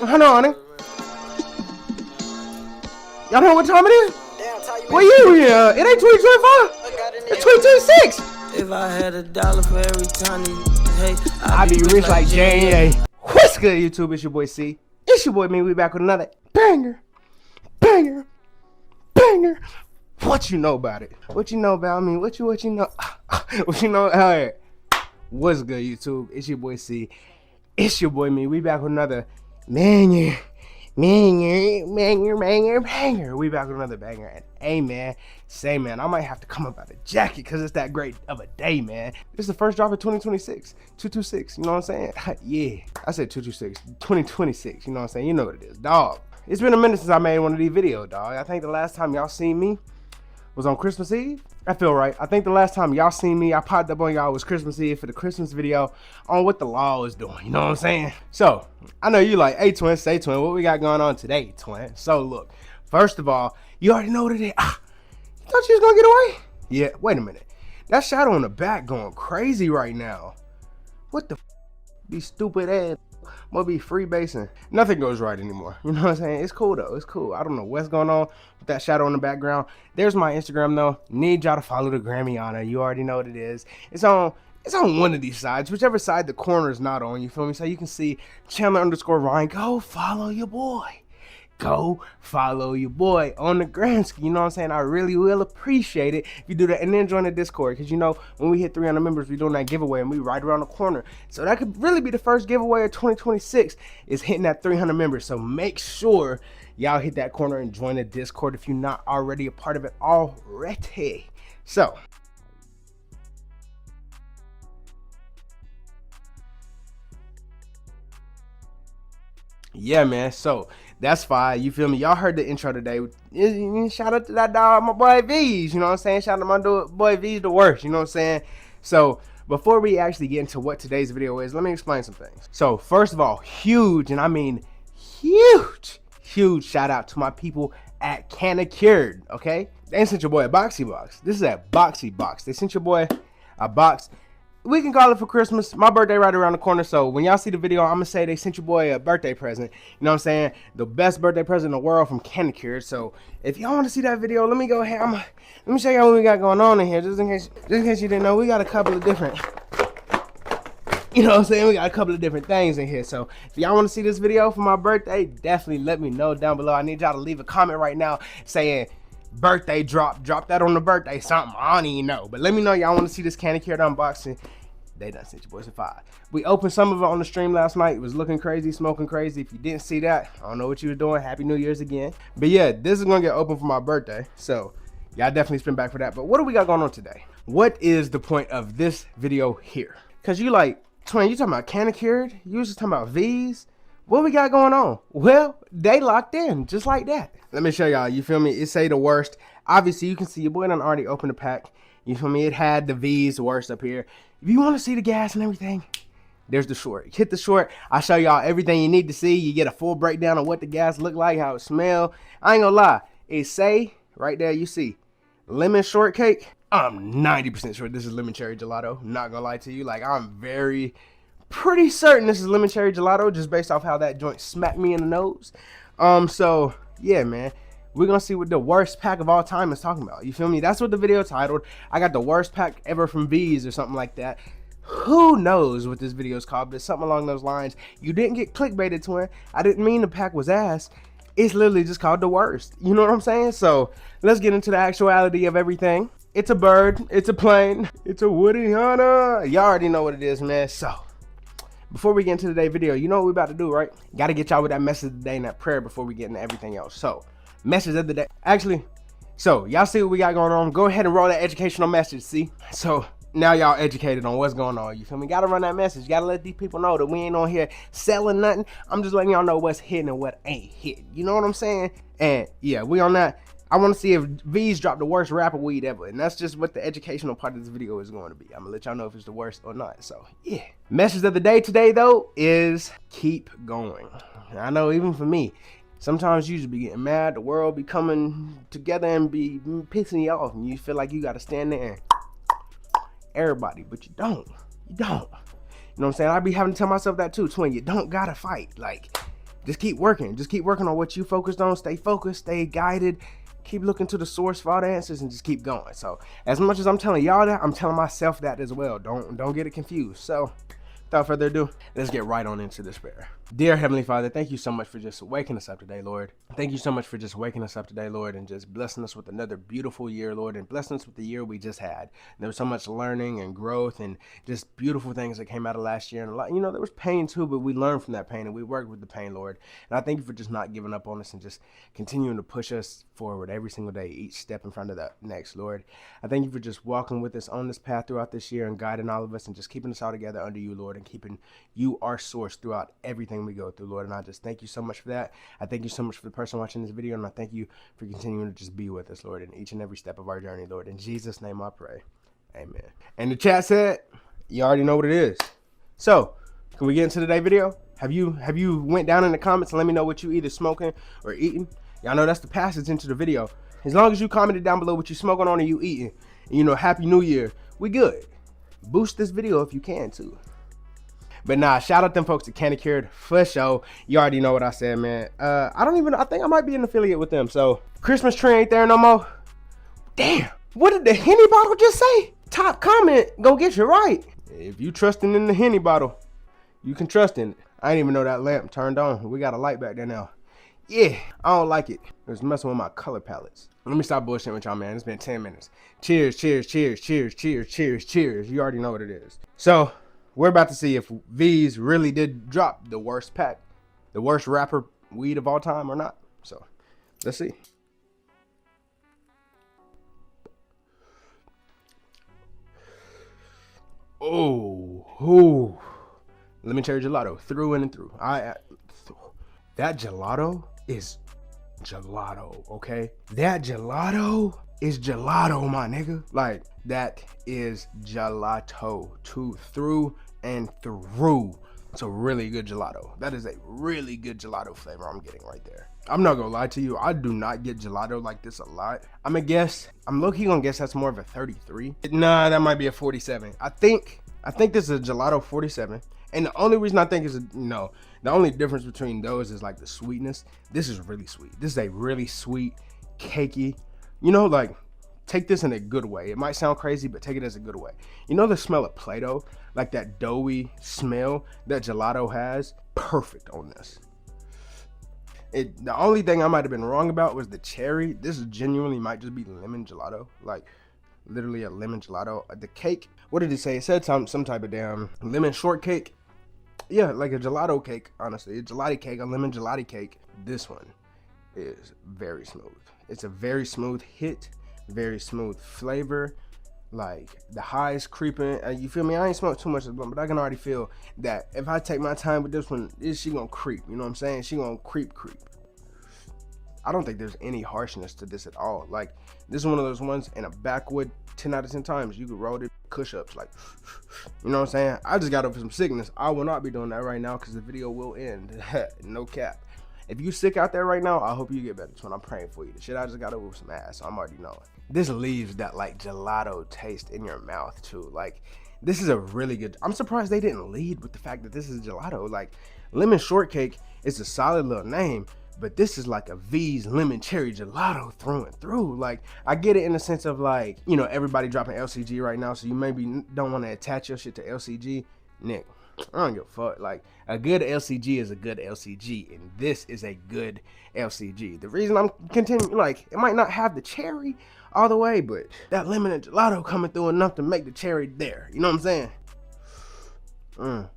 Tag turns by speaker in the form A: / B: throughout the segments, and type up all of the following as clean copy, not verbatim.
A: Hold on, honey. Y'all know what time it is? What year we in? It ain't 2025. It's 2026.
B: If I had $1 for every time you hey,
A: I'd be rich like J.A. What's good, YouTube? It's your boy C. It's your boy me. We back with another banger. What you know about it? What you know about me? What you know? What you know? Alright. What's good, YouTube? It's your boy C. It's your boy me. We back with another banger. We back with another banger. And hey, man, say, man, I might have to come up out a jacket because it's that great of a day, man. This is the first drop of 2026. 226, you know what I'm saying? Yeah, I said 226, 2026, you know what I'm saying? You know what it is, dog. It's been a minute since I made one of these videos, dog. I think the last time y'all seen me was on Christmas Eve. I feel right. I think the last time y'all seen me, I popped up on y'all was Christmas Eve for the Christmas video on what the law is doing. You know what I'm saying? So, I know you like, hey, twin, say, twin, what we got going on today, twin? So, look, first of all, you already know what it is. You thought you was going to get away? Yeah, wait a minute. That shadow in the back going crazy right now. What the these stupid ass must be freebasing. Nothing goes right anymore. You know what I'm saying? It's cool though. It's cool. I don't know what's going on with that shadow in the background. There's my Instagram though. Need y'all to follow the Grammyana. You already know what it is. It's on one of these sides, whichever side the corner is not on. You feel me? So you can see Chandler_Ryan. Go follow your boy. Go follow your boy on the gram. You know what I'm saying? I really will appreciate it if you do that. And then join the Discord, because you know when we hit 300 members, we're doing that giveaway and we right around the corner. So that could really be the first giveaway of 2026 is hitting that 300 members. So make sure y'all hit that corner and join the Discord if you're not already a part of it already. So yeah, man, so that's fine. You feel me? Y'all heard the intro today. Shout out to that dog, my boy Veeze. You know what I'm saying? Shout out to my boy Veeze, the worst. You know what I'm saying? So before we actually get into what today's video is, let me explain some things. So first of all, huge, and I mean huge shout out to my people at Canna Cured, okay? They sent your boy a boxy box. This is a boxy box. They sent your boy a box. We can call it for Christmas. My birthday right around the corner, so when y'all see the video, I'm gonna say they sent your boy a birthday present. You know what I'm saying? The best birthday present in the world from Canna Cured. So if y'all want to see that video, let me go ahead. Let me show y'all what we got going on in here, just in case you didn't know. We got a couple of different, you know what I'm saying? We got a couple of different things in here. So if y'all want to see this video for my birthday, definitely let me know down below. I need y'all to leave a comment right now saying birthday drop that on the birthday something. I don't even know, but let me know y'all want to see this Canna Cured unboxing. They done sent your boys a 5. We opened some of it on the stream last night. It was looking crazy, smoking crazy. If you didn't see that, I don't know what you were doing. Happy New Year's again. But yeah, this is gonna get open for my birthday, so y'all definitely spin back for that. But what do we got going on today? What is the point of this video here? Cause you like, twin, you talking about Canna Cured? You was just talking about Veeze? What we got going on? Well, they locked in just like that. Let me show y'all. You feel me? It say the worst. Obviously, you can see your boy done already opened the pack. You feel me? It had the Veeze worst up here. If you want to see the gas and everything, there's the short. Hit the short. I'll show y'all everything you need to see. You get a full breakdown of what the gas look like, how it smell. I ain't gonna lie. It say right there, you see lemon shortcake. I'm 90% sure this is lemon cherry gelato. Not gonna lie to you. Like, I'm pretty certain this is lemon cherry gelato just based off how that joint smacked me in the nose. So yeah, man. We're gonna see what the worst pack of all time is talking about. You feel me? That's what the video titled. I got the worst pack ever from Veeze or something like that. Who knows what this video is called, but it's something along those lines. You didn't get clickbaited, twin. I didn't mean the pack was ass. It's literally just called the worst. You know what I'm saying? So let's get into the actuality of everything. It's a bird, it's a plane, it's a woody hunter. Y'all already know what it is, man. So before we get into today's video, you know what we're about to do, right? Gotta get y'all with that message of the day and that prayer before we get into everything else. So message of the day. Actually, so y'all see what we got going on. Go ahead and roll that educational message, see? So now y'all educated on what's going on. You feel me? Gotta run that message. Gotta let these people know that we ain't on here selling nothing. I'm just letting y'all know what's hitting and what ain't hitting. You know what I'm saying? And yeah, we on that. I want to see if Veeze dropped the worst rapper weed ever. And that's just what the educational part of this video is going to be. I'm gonna let y'all know if it's the worst or not. So yeah. Message of the day today though is keep going. I know even for me, sometimes you just be getting mad, the world be coming together and be pissing you off, and you feel like you gotta stand there and everybody, but you don't. You know what I'm saying? I be having to tell myself that too, twin. You don't gotta fight. Like, just keep working. Just keep working on what you focused on. Stay focused, stay guided. Keep looking to the source for all the answers and just keep going. So as much as I'm telling y'all that, I'm telling myself that as well. Don't get it confused. So without further ado, let's get right on into this prayer. Dear Heavenly Father, thank you so much for just waking us up today, Lord. Thank you so much for just waking us up today, Lord, and just blessing us with another beautiful year, Lord, and blessing us with the year we just had. There was so much learning and growth and just beautiful things that came out of last year. And a lot, there was pain too, but we learned from that pain and we worked with the pain, Lord. And I thank you for just not giving up on us and just continuing to push us forward every single day, each step in front of the next, Lord. I thank you for just walking with us on this path throughout this year and guiding all of us and just keeping us all together under you, Lord, and keeping you our source throughout everything we go through, Lord. And I just thank you so much for that. I thank you so much for the person watching this video, and I thank you for continuing to just be with us, Lord, in each and every step of our journey, Lord. In Jesus' name I pray. Amen. And the chat said, you already know what it is. So, can we get into today's video? Have you went down in the comments and let me know what you either smoking or eating? Y'all know that's the passage into the video. As long as you commented down below what you smoking on and you eating, and Happy New Year, we good. Boost this video if you can too. But nah, shout out them folks at Canna Cured for sure. You already know what I said, man. I think I might be an affiliate with them. So Christmas tree ain't there no more. Damn, what did the Henny bottle just say? Top comment, go get you right. If you trusting in the Henny bottle, you can trust in it. I didn't even know that lamp turned on. We got a light back there now. Yeah, I don't like it. It was messing with my color palettes. Let me stop bullshitting with y'all, man. It's been 10 minutes. Cheers, cheers, cheers, cheers, cheers, cheers, cheers. You already know what it is. So we're about to see if Veeze really did drop the worst pack, the worst rapper weed of all time or not. So let's see. Oh, lemon cherry gelato through and through. That gelato is gelato, okay? That gelato is gelato, my nigga. Like, that is gelato through and through. It's a really good gelato. That is a really good gelato flavor I'm getting right there. I'm not gonna lie to you, I do not get gelato like this a lot. I'm low-key gonna guess that's more of a 33. Nah, that might be a 47. I think this is a gelato 47. And the only reason I think is, the only difference between those is like the sweetness. This is really sweet. This is a really sweet, cakey, like, take this in a good way. It might sound crazy, but take it as a good way. The smell of Play-Doh, like that doughy smell that gelato has, perfect on this. The only thing I might have been wrong about was the cherry. This genuinely might just be lemon gelato, like literally a lemon gelato. The cake, what did it say? It said some type of damn lemon shortcake. Yeah, like a gelato cake, honestly. A gelati cake, a lemon gelati cake. This one is very smooth. It's a very smooth hit, very smooth flavor. Like, the highs creeping. You feel me? I ain't smoked too much of the blunt, but I can already feel that if I take my time with this one, she gonna creep. You know what I'm saying? She gonna creep. I don't think there's any harshness to this at all. Like, this is one of those ones in a backwood, 10 out of 10 times you could roll it, push-ups, like, you know what I'm saying? I just got over some sickness. I will not be doing that right now because the video will end. No cap. If you sick out there right now, I hope you get better. That's what I'm praying for you. The shit I just got over with some ass, so I'm already knowing. This leaves that like gelato taste in your mouth too. Like, this is a really good, I'm surprised they didn't lead with the fact that this is gelato. Like, lemon shortcake is a solid little name, but this is like a Veeze lemon cherry gelato through and through. Like, I get it in the sense of like, everybody dropping LCG right now, so you maybe don't want to attach your shit to LCG. Nick, I don't give a fuck. Like, a good LCG is a good LCG, and this is a good LCG. The reason I'm continuing, like, it might not have the cherry all the way, but that lemon and gelato coming through enough to make the cherry there. You know what I'm saying?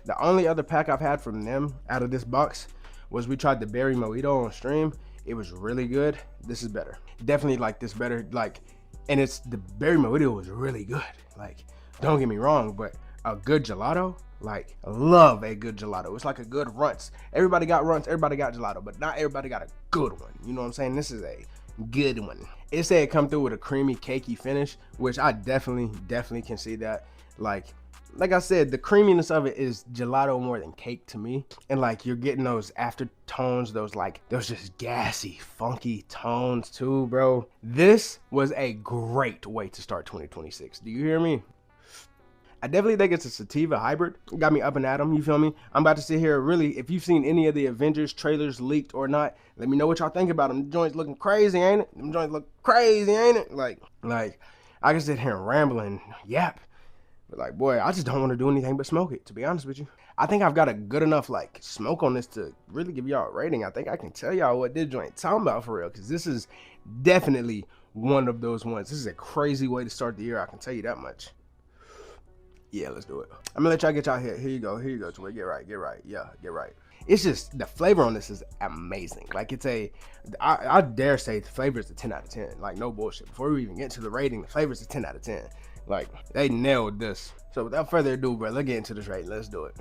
A: The only other pack I've had from them out of this box was we tried the berry mojito on stream. It was really good. This is better. Definitely like this better. Like, and it's the berry mojito was really good. Like, don't get me wrong, but a good gelato, like, I love a good gelato. It's like a good runts. Everybody got runts, everybody got gelato, but not everybody got a good one. You know what I'm saying? This is a good one. It said it come through with a creamy, cakey finish, which I definitely can see that. Like I said, the creaminess of it is gelato more than cake to me. And like, you're getting those aftertones, those just gassy, funky tones too, bro. This was a great way to start 2026. Do you hear me? I definitely think it's a sativa hybrid. Got me up and at 'em, you feel me? I'm about to sit here really, if you've seen any of the Avengers trailers leaked or not, let me know what y'all think about them. The joints looking crazy, ain't it? Them joints look crazy, ain't it? Like I can sit here and ramble and yap. But like, boy, I just don't want to do anything but smoke it, to be honest with you. I think I've got a good enough like smoke on this to really give y'all a rating. I think I can tell y'all what this joint talking about for real, because this is definitely one of those ones. This is a crazy way to start the year, I can tell you that much. Yeah, let's do it. I'm gonna let y'all get y'all here. Here you go, Troy. Get right. Yeah, get right. It's just, the flavor on this is amazing. Like, it's I dare say the flavor is a 10 out of 10. Like, no bullshit. Before we even get to the rating, the flavor is a 10 out of 10. Like, they nailed this. So without further ado, bro, let's get into this rating. Let's do it.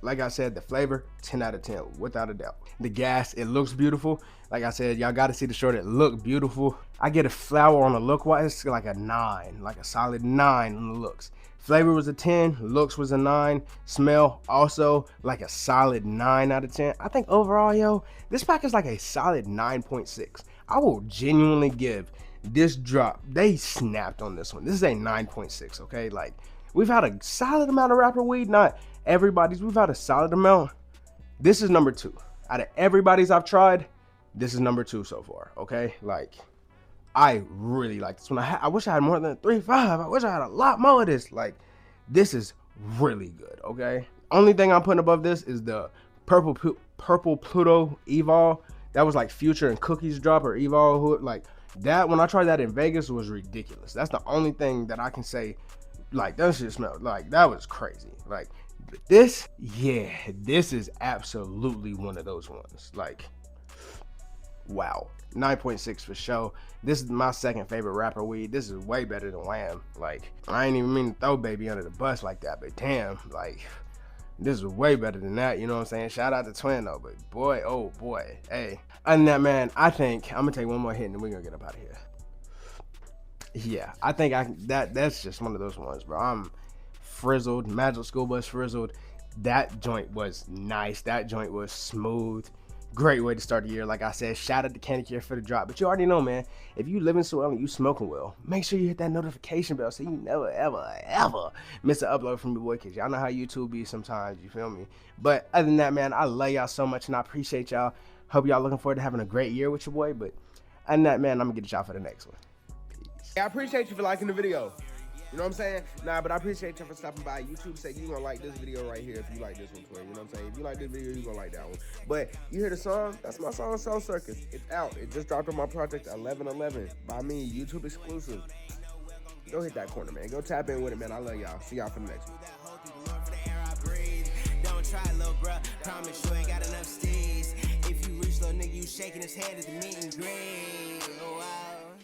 A: Like I said, the flavor, 10 out of 10, without a doubt. The gas, it looks beautiful. Like I said, y'all got to see the short. It look beautiful. I get a flower on the look wise, it's like a 9, like a solid 9 on the looks. Flavor was a 10, looks was a 9, smell also like a solid 9 out of 10. I think overall, yo, this pack is like a solid 9.6. I will genuinely give this drop, they snapped on this one. This is a 9.6, okay? Like, we've had a solid amount of rapper weed, not everybody's, we've had a solid amount. This is number 2. Out of everybody's I've tried, this is number 2 so far, okay? Like, I really like this one. I wish I had more than 3.5. I wish I had a lot more of this. Like, this is really good, okay? Only thing I'm putting above this is the Purple Pluto Evol. That was like Future and Cookies drop, or Evol. Like, that, when I tried that in Vegas, was ridiculous. That's the only thing that I can say, like, that shit smelled, like, that was crazy. Like, this, yeah, this is absolutely one of those ones. Like, wow. 9.6 for sure. This is my second favorite rapper weed. This is way better than Wham. Like, I ain't even mean to throw Baby under the bus like that, but damn, like, this is way better than that, you know what I'm saying? Shout out to Twin though, but boy, oh boy, hey. Other than that, man, I think I'm gonna take one more hit and then we're gonna get up out of here. Yeah, I think that's just one of those ones, bro. I'm frizzled, Magic School Bus frizzled. That joint was nice. That joint was smooth. Great way to start the year. Like I said, shout out to Canna Cured for the drop. But you already know, man, if you living so well and you smoking well, make sure you hit that notification bell so you never, ever, ever miss an upload from the boy, because y'all know how YouTube be sometimes, you feel me? But other than that, man, I love y'all so much and I appreciate y'all. Hope y'all looking forward to having a great year with your boy. But other than that, man, I'm going to get y'all for the next one. Peace. I appreciate you for liking the video. You know what I'm saying? Nah, but I appreciate you for stopping by. YouTube say you gonna like this video right here if you like this one, Twin. You know what I'm saying? If you like this video, you gonna like that one. But you hear the song? That's my song, Soul Circus. It's out. It just dropped on my project 1111 by me, YouTube exclusive. Go hit that corner, man. Go tap in with it, man. I love y'all. See y'all for the next one. Don't try, little bruh. Promise you ain't got enough steez. If you reach, little nigga, you shaking his head at the meet and greet. Oh, wow.